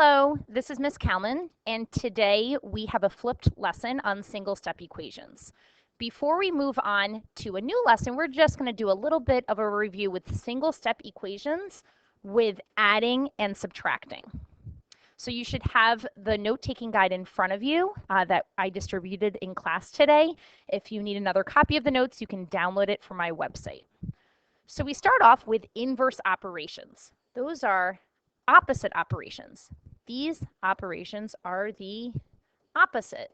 Hello, this is Miss Kalman, and today we have a flipped lesson on single-step equations. Before we move on to a new lesson, we're just going to do a little bit of a review with single-step equations with adding and subtracting. So you should have the note-taking guide in front of you that I distributed in class today. If you need another copy of the notes, you can download it from my website. So we start off with inverse operations. Those are opposite operations. These operations are the opposite.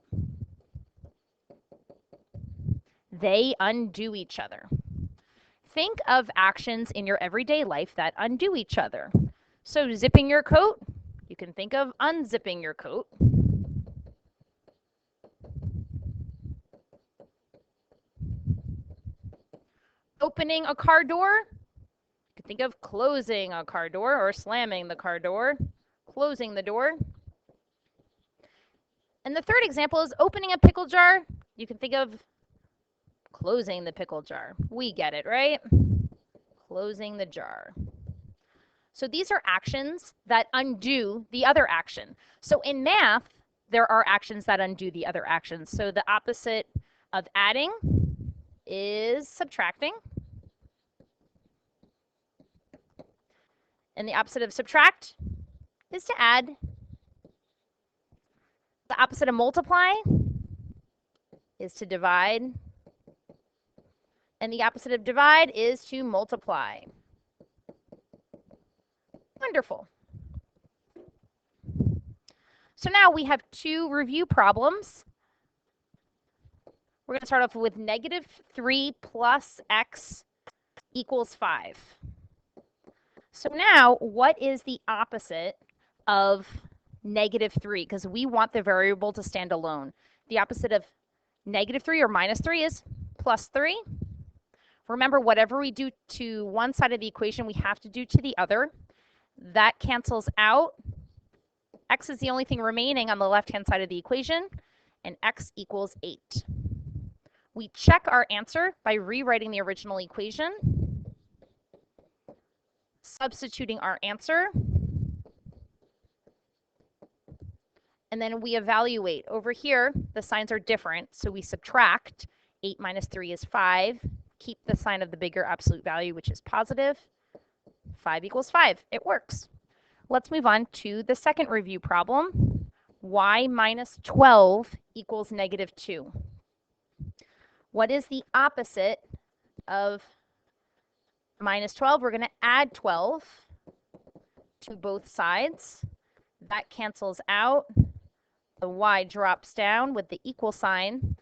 They undo each other. Think of actions in your everyday life that undo each other. So zipping your coat, you can think of unzipping your coat. Opening a car door, you can think of closing a car door or slamming the car door, closing the door. And the third example is opening a pickle jar. You can think of closing the pickle jar. We get it, right? Closing the jar. So these are actions that undo the other action. So in math, there are actions that undo the other actions. So the opposite of adding is subtracting. And the opposite of subtract is to add. The opposite of multiply is to divide. And the opposite of divide is to multiply. Wonderful. So now we have two review problems. We're going to start off with -3 plus x equals 5. So now, what is the opposite of -3? Because we want the variable to stand alone. The opposite of -3 or -3 is +3. Remember, whatever we do to one side of the equation, we have to do to the other. That cancels out. X is the only thing remaining on the left-hand side of the equation, and x equals 8. We check our answer by rewriting the original equation, substituting our answer, and then we evaluate. Over here, the signs are different, so we subtract. 8 minus 3 is 5. Keep the sign of the bigger absolute value, which is positive. 5 equals 5. It works. Let's move on to the second review problem. Y minus 12 equals -2. What is the opposite of minus 12? We're going to add 12 to both sides. That cancels out. The y drops down with the equal sign.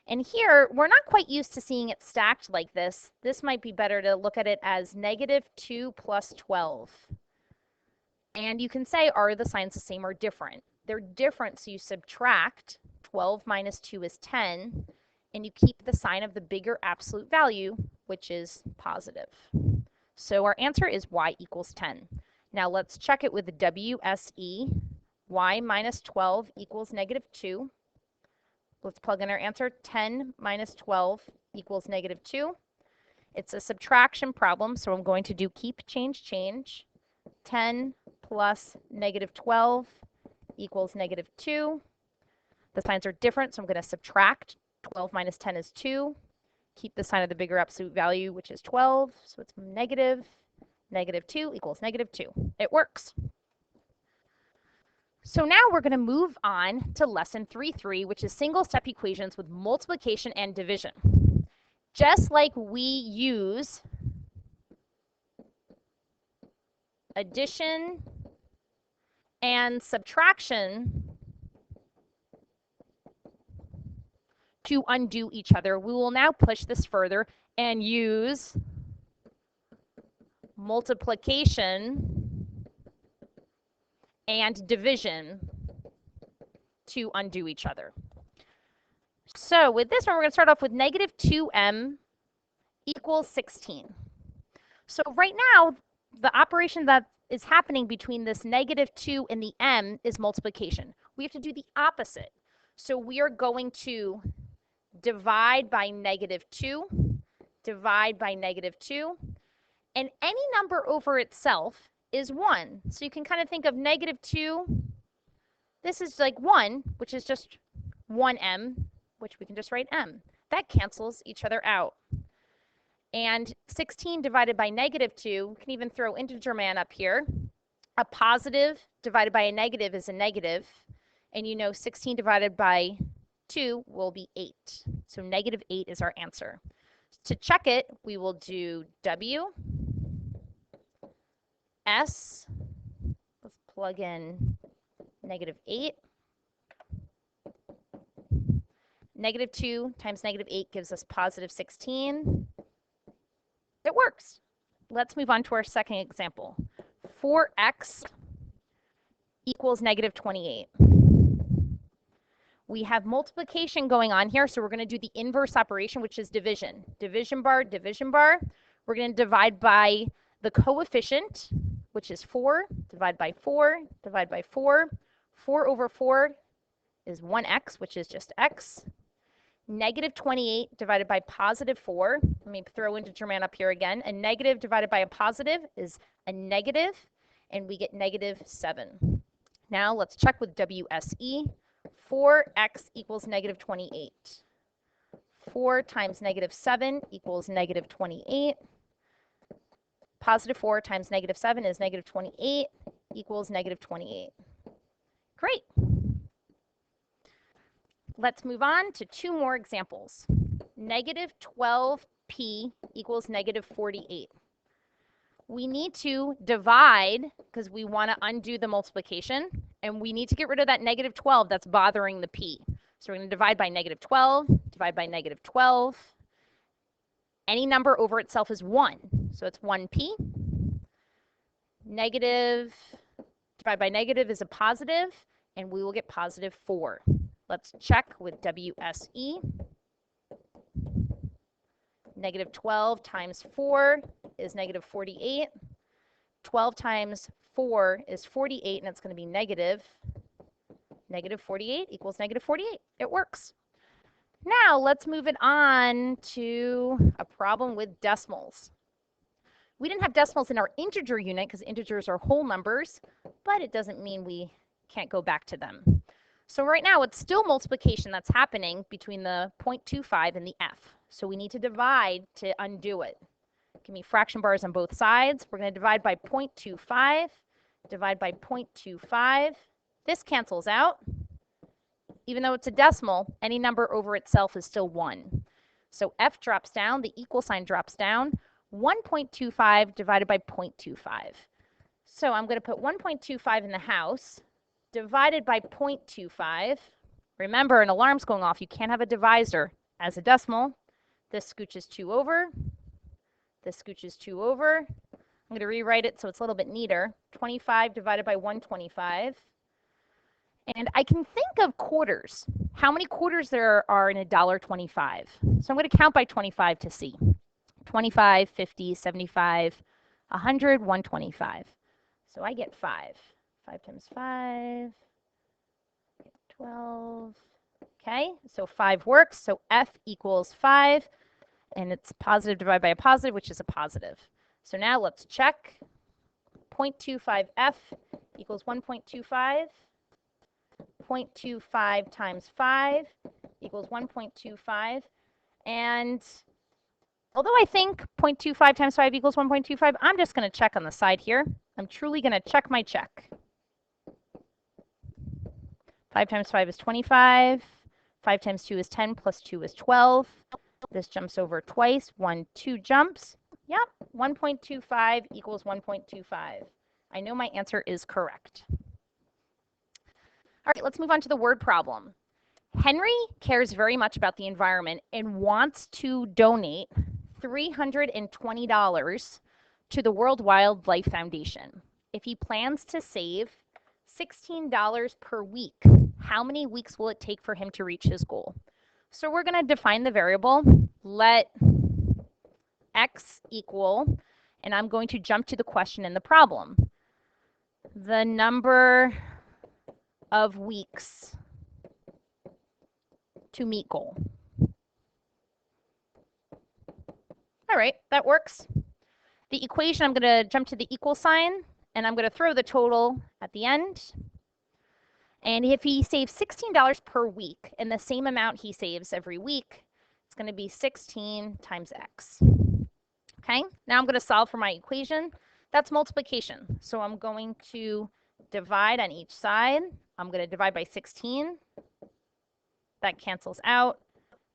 And here, we're not quite used to seeing it stacked like this. This might be better to look at it as -2 plus 12. And you can say, are the signs the same or different? They're different, so you subtract. 12 minus 2 is 10. And you keep the sign of the bigger absolute value, which is positive. So our answer is y equals 10. Now let's check it with the WSE. Y minus 12 equals -2. Let's plug in our answer. 10 minus 12 equals -2. It's a subtraction problem, so I'm going to do keep, change, change. 10 plus -12 equals -2. The signs are different, so I'm going to subtract. 12 minus 10 is 2. Keep the sign of the bigger absolute value, which is 12. So it's negative. -2 equals -2. It works. So now we're going to move on to lesson 3.3, which is single-step equations with multiplication and division. Just like we use addition and subtraction to undo each other, we will now push this further and use multiplication and division to undo each other. So with this one, we're going to start off with -2m equals 16. So right now, the operation that is happening between this -2 and the m is multiplication. We have to do the opposite. So we are going to divide by -2, divide by -2, and any number over itself is 1. So you can kind of think of -2 This is like 1, which is just 1m, which we can just write m. That cancels each other out. And 16 divided by -2, we can even throw integer man up here. A positive divided by a negative is a negative. And you know 16 divided by 2 will be 8. So -8 is our answer. To check it, we will do W, S, let's plug in -8. -2 times -8 gives us +16. It works. Let's move on to our second example. 4x equals -28. We have multiplication going on here, so we're going to do the inverse operation, which is division. Division bar, division bar. We're going to divide by the coefficient, which is 4, divide by 4, divide by 4. 4 over 4 is 1x, which is just x. -28 divided by +4. Let me throw integer man up here again. A negative divided by a positive is a negative, and we get -7. Now let's check with WSE. 4x equals -28. 4 times -7 equals -28. +4 times -7 is -28 equals -28. Great. Let's move on to 2 more examples. -12p equals -48. We need to divide because we want to undo the multiplication, and we need to get rid of that -12 that's bothering the p. So we're going to divide by -12, divide by -12. Any number over itself is 1, so it's 1p. Negative divided by negative is a positive, and we will get +4. Let's check with WSE. -12 times 4 is -48. 12 times 4 is 48, and it's going to be negative. -48 equals -48. It works. Now let's move it on to a problem with decimals. We didn't have decimals in our integer unit because integers are whole numbers, but it doesn't mean we can't go back to them. So right now it's still multiplication that's happening between the 0.25 and the f. So we need to divide to undo it. Give me fraction bars on both sides. We're going to divide by 0.25, divide by 0.25. This cancels out. Even though it's a decimal, any number over itself is still 1. So f drops down, the equal sign drops down. 1.25 divided by 0.25. So I'm going to put 1.25 in the house, divided by 0.25. Remember, an alarm's going off. You can't have a divisor as a decimal. This scooches 2 over. This scooches 2 over. I'm going to rewrite it so it's a little bit neater. 25 divided by 125. And I can think of quarters. How many quarters there are in $1.25? So I'm going to count by 25 to see. 25, 50, 75, 100, 125. So I get 5. 5 times 5, 12. Okay, so 5 works. So f equals 5, and it's positive divided by a positive, which is a positive. So now let's check. 0.25f equals 1.25. 0.25 times 5 equals 1.25. And although I think 0.25 times 5 equals 1.25, I'm just going to check on the side here. I'm truly going to check my check. 5 times 5 is 25. 5 times 2 is 10, plus 2 is 12. This jumps over twice. 1, 2 jumps. Yep, 1.25 equals 1.25. I know my answer is correct. All right, let's move on to the word problem. Henry cares very much about the environment and wants to donate $320 to the World Wildlife Foundation. If he plans to save $16 per week, how many weeks will it take for him to reach his goal? So we're going to define the variable. Let x equal, and I'm going to jump to the question in the problem. The number of weeks to meet goal. All right, that works. The equation, I'm going to jump to the equal sign, and I'm going to throw the total at the end. And if he saves $16 per week and the same amount he saves every week, it's going to be 16 times x. Okay, now I'm going to solve for my equation. That's multiplication. So I'm going to divide on each side. I'm going to divide by 16. That cancels out.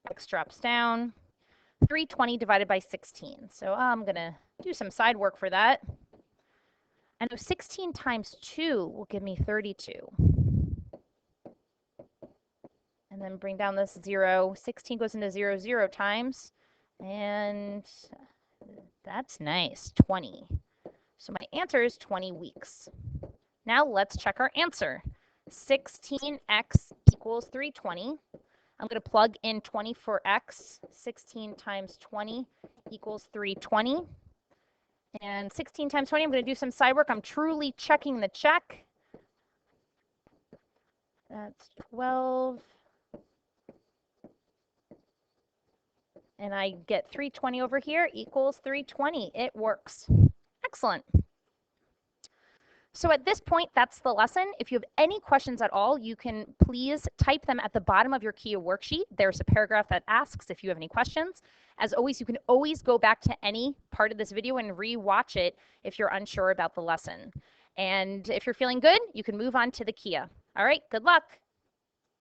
X drops down. 320 divided by 16. So I'm going to do some side work for that. I know 16 times 2 will give me 32. And then bring down this 0. 16 goes into 0 0 times. And that's nice, 20. So my answer is 20 weeks. Now let's check our answer. 16x equals 320. I'm going to plug in 20 for x. 16 times 20 equals 320. And 16 times 20, I'm going to do some side work. I'm truly checking the check. That's 12. And I get 320 over here equals 320. It works. Excellent. So at this point, that's the lesson. If you have any questions at all, you can please type them at the bottom of your Kia worksheet. There's a paragraph that asks if you have any questions. As always, you can always go back to any part of this video and re-watch it if you're unsure about the lesson. And if you're feeling good, you can move on to the Kia. All right, good luck.